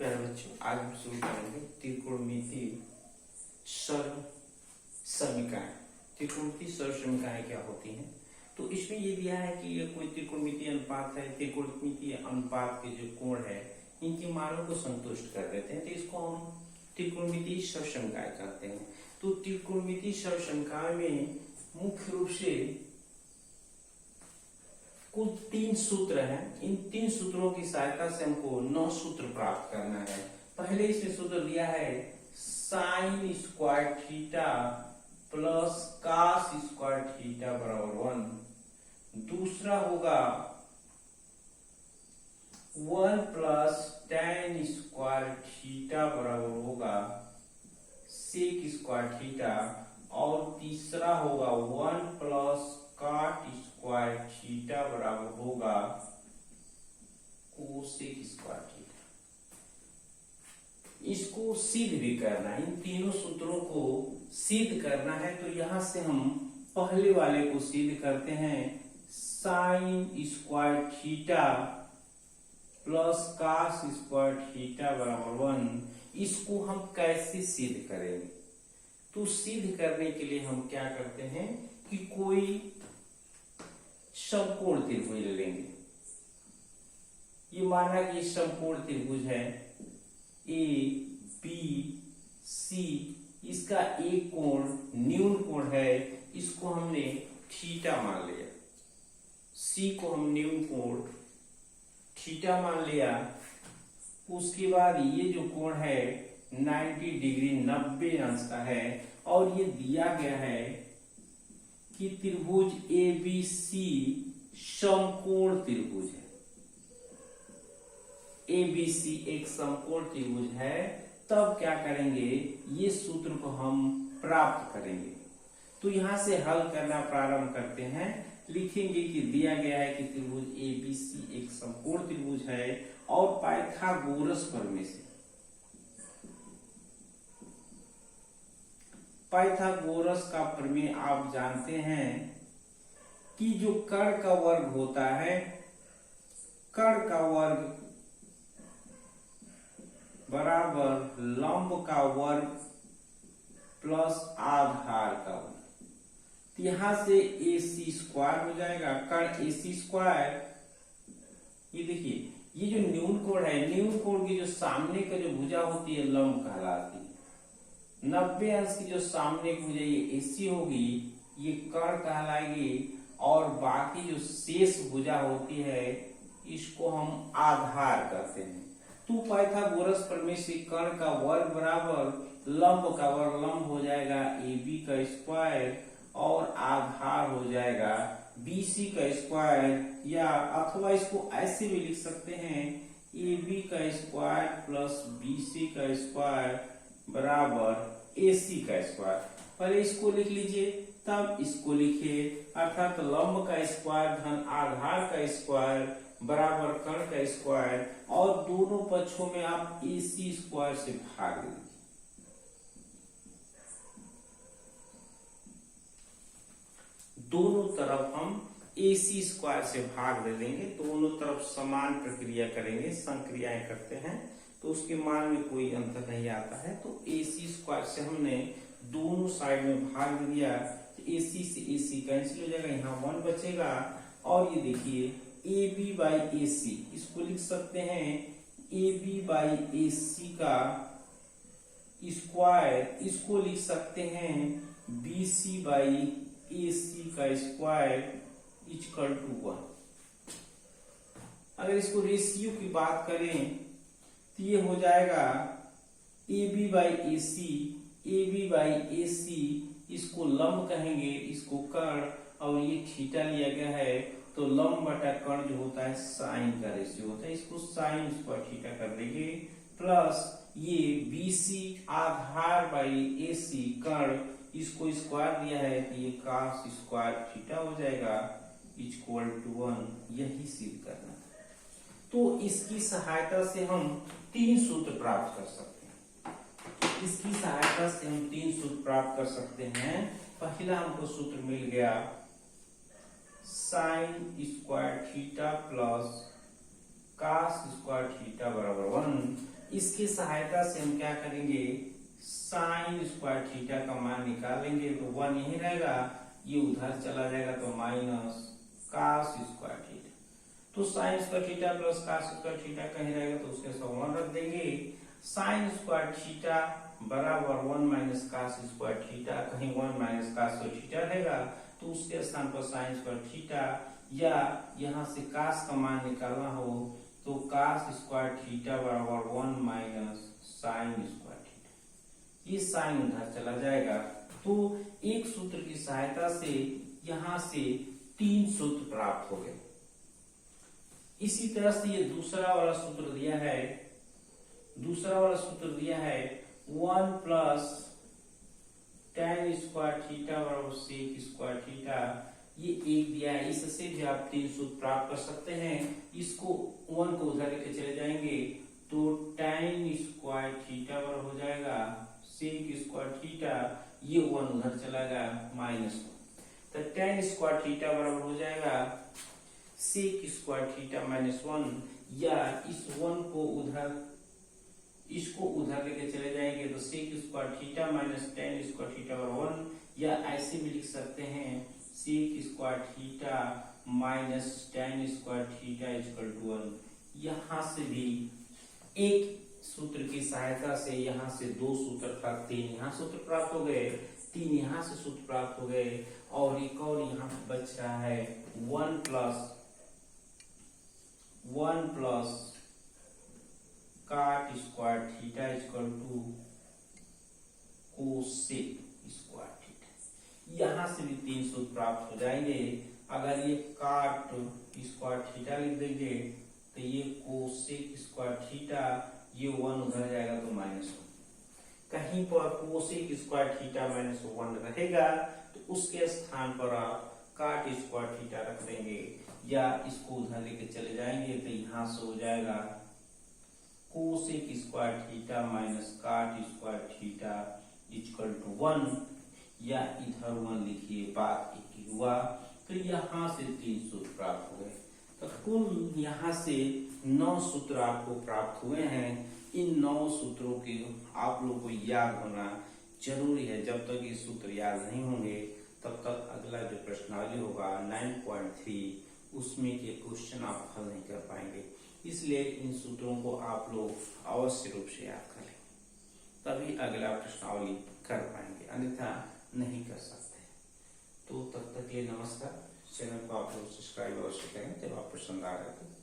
प्यारे बच्चों, आज हम शुरू करेंगे त्रिकोणमितीय सर्व समीकरण। त्रिकोणमितीय सर्व समीकरण क्या होती हैं? तो इसमें ये दिया है कि ये कोई त्रिकोणमितीय अनुपात है। त्रिकोणमितीय अनुपात के जो कोण है इनकी मानों को संतुष्ट कर देते हैं, तो इसको हम त्रिकोणमितीय सर्व समीकरण कहते हैं। तो त्रिकोणमितीय सर्व समीकरण में मुख्य रूप से कुल 3 सूत्र हैं। इन 3 सूत्रों की सहायता से हमको 9 सूत्र प्राप्त करना है। पहले इसमें सूत्र दिया है sine square theta plus cos square theta बराबर 1। दूसरा होगा 1 प्लस टेन स्क्वायर थीटा बराबर होगा सेक स्क्वायर थीटा। और तीसरा होगा 1 प्लस काट स्क्वायर थीटा बराबर होगा कोसेक स्क्वायर थीटा। इसको सिद्ध भी करना है, इन तीनों सूत्रों को सिद्ध करना है। तो यहां से हम पहले वाले को सिद्ध करते हैं, sine square theta plus cos square theta बराबर 1। इसको हम कैसे सिद्ध करेंगे? तो सिद्ध करने के लिए हम क्या करते हैं कि कोई समकोण त्रिभुज ले लेंगे। ये माना कि ये समकोण त्रिभुज है ए बी सी। इसका एक कोण न्यून कोण है, इसको हमने थीटा मान लिया। सी को हम न्यून कोण थीटा मान लिया। उसके बाद ये जो कोण है 90 डिग्री 90 अंश का है। और ये दिया गया है कि त्रिभुज एबीसी समकोण त्रिभुज है। एबीसी एक समकोण त्रिभुज है। तब क्या करेंगे, ये सूत्र को हम प्राप्त करेंगे। तो यहां से हल करना प्रारंभ करते हैं। लिखेंगे कि दिया गया है कि त्रिभुज एबीसी एक समकोण त्रिभुज है और पाइथागोरस प्रमेय से पाइथागोरस का प्रमेय आप जानते हैं कि जो कर्ण का वर्ग होता है, कर्ण का वर्ग बराबर लंब का वर्ग प्लस आधार का वर्ग। तो यहां से AC स्क्वायर हो जाएगा। कर्ण AC स्क्वायर, ये देखिए ये जो न्यून कोण है, न्यून कोण की जो सामने का जो भुजा होती है लंब कहलाती है। 90 अंश की जो सामने की भुजा ये AC होगी, ये कर्ण कहलाएगी। और बाकी जो शेष भुजा होती है इसको हम आधार कहते हैं। तो पाइथागोरस प्रमेय से कर्ण का वर्ग बराबर लंब का वर्ग, लंब हो जाएगा AB का स्क्वायर और आधार हो जाएगा BC का स्क्वायर। या अथवा इसको ऐसे भी लिख सकते हैं AB का स्क्वायर प्लस BC का स्क्वायर बराबर AC का स्क्वायर। पहले इसको लिख लीजिए तब इसको लिखिए, अर्थात लंब का स्क्वायर धन आधार का स्क्वायर बराबर कर्ण का स्क्वायर। और दोनों पक्षों में आप AC स्क्वायर से भाग दीजिए। दोनों तरफ हम AC स्क्वायर से भाग दे देंगे। दोनों तरफ समान प्रक्रिया करेंगे, संक्रियाएं करते हैं तो उसके मान में कोई अंतर नहीं आता है। तो AC स्क्वायर से हमने दोनों साइड में भाग दिया। तो AC से AC कैंसिल हो जाएगा, यहाँ 1 बचेगा। और ये देखिए AB बाई AC, इसको लिख सकते हैं AB बाई AC का स्क्वायर। इसको लिख सकते हैं BC बाई AC का स्क्वायर इक्वल टू 1। अगर इसको रेशियो की बात करें तो ये हो जाएगा AB by AC, AB by AC। इसको लंब कहेंगे, इसको कर्ण, और ये थीटा लिया गया है। तो लंब बटा कर्ण जो होता है साइन का रेशियो होता है, इसको साइन स्क्वायर थीटा कर देंगे। प्लस ये BC आधार बाई AC कर्ण, इसको स्क्वायर दिया है तो ये कास स्क्वायर थीटा हो जाएगा इक्वल टू 1। यही सिद्ध करना। तो इसकी सहायता से हम 3 सूत्र प्राप्त कर सकते हैं। इसकी सहायता से हम 3 सूत्र प्राप्त कर सकते हैं। पहला हमको सूत्र मिल गया sine square theta plus cos square theta बराबर 1। इसकी सहायता से हम क्या करेंगे, साइन स्क्वायर थीटा का मान निकालेंगे। तो 1 यही रहेगा, ये उधर चला जाएगा तो माइनस कास स्क्वायर थीटा। तो sine square theta plus cos square theta कहीं रहेगा तो उसके साथ 1 रख देंगे। साइन स्क्वायर थीटा बराबर 1 माइनस कास स्क्वायर थीटा, कहीं 1 माइनस कास स्क्वायर थीटा रहेगा तो उसके स्थान पर साइन स्क्वायर थीटा, या यहाँ से कास का मान निकालना हो तो कास स्क्वायर थीटा बराबर 1 माइनस साइन स्क्वायर थीटा। ये साइन उधर चला जाएगा। तो एक सूत्र की सहायता से यहां से 3 सूत्र प्राप्त हो गए। इसी तरह से ये दूसरा वाला सूत्र दिया है, 1 प्लस tan स्क्वायर थीटा बराबर सेक स्क्वायर थीटा, ये एक दिया है। इससे भी आप 3 सूत्र प्राप्त कर सकते हैं। इसको 1 को उधर लेके चले जाएंगे तो tan स्क्वायर थीटा बराबर हो जाएगा सेक स्क्वायर थीटा, ये 1 उधर चला गया -1, तो tan स्क्वायर थीटा बराबर हो जाएगा सेक स्क्वायर थीटा -1, या इस 1 को उधर, इसको उधर लेके चले जाएंगे तो sec square theta minus tan square theta बराबर 1, या ऐसे भी लिख सकते हैं sec square theta minus tan square theta equal to 1। यहां से भी एक सूत्र की सहायता से यहां से 2 सूत्र प्राप्त, 3 यहाँ सूत्र प्राप्त हो गए, 3 यहाँ से सूत्र प्राप्त हो गए, और एक और यहाँ बच रहा है 1 plus cot square theta equal to cosec square theta. यहां से भी 3 सूत्र प्राप्त हो जाएंगे। अगर ये काट स्क्वायर थीटा लिख देंगे तो ये कोसेक स्क्वायर थीटा, ये 1 उधर जाएगा तो -1। कहीं पर कोसेक स्क्वायर थीटा -1 रहेगा तो उसके स्थान पर आप काट स्क्वायर थीटा रख देंगे, या इसको उधर लेके चले जाएंगे तो यहां से हो जाएगा cosec square theta minus cot square theta equal to 1, या इधर 1 लिखिए, बात एक ही हुआ। तो यहां से 3 सूत्र प्राप्त हो गए। तो कुल यहां से 9 सूत्र आपको प्राप्त हुए हैं। इन 9 सूत्रों के आप लोग को याद होना जरूरी है। जब तक ये सूत्र याद नहीं होंगे तब तक अगला जो प्रश्नावली होगा 9.3, उसमें के क्वेश्चन आप हल नहीं कर पाएंगे। इसलिए इन सूत्रों को आप लोग अवश्य रूप से याद करें, तभी अगला प्रश्नावली कर पाएंगे, अन्यथा नहीं कर सकते। तो तब तक के लिए नमस्कार। चैनल को आप लोग सब्सक्राइब अवश्य करें जब आप पसंद आ रहे हैं।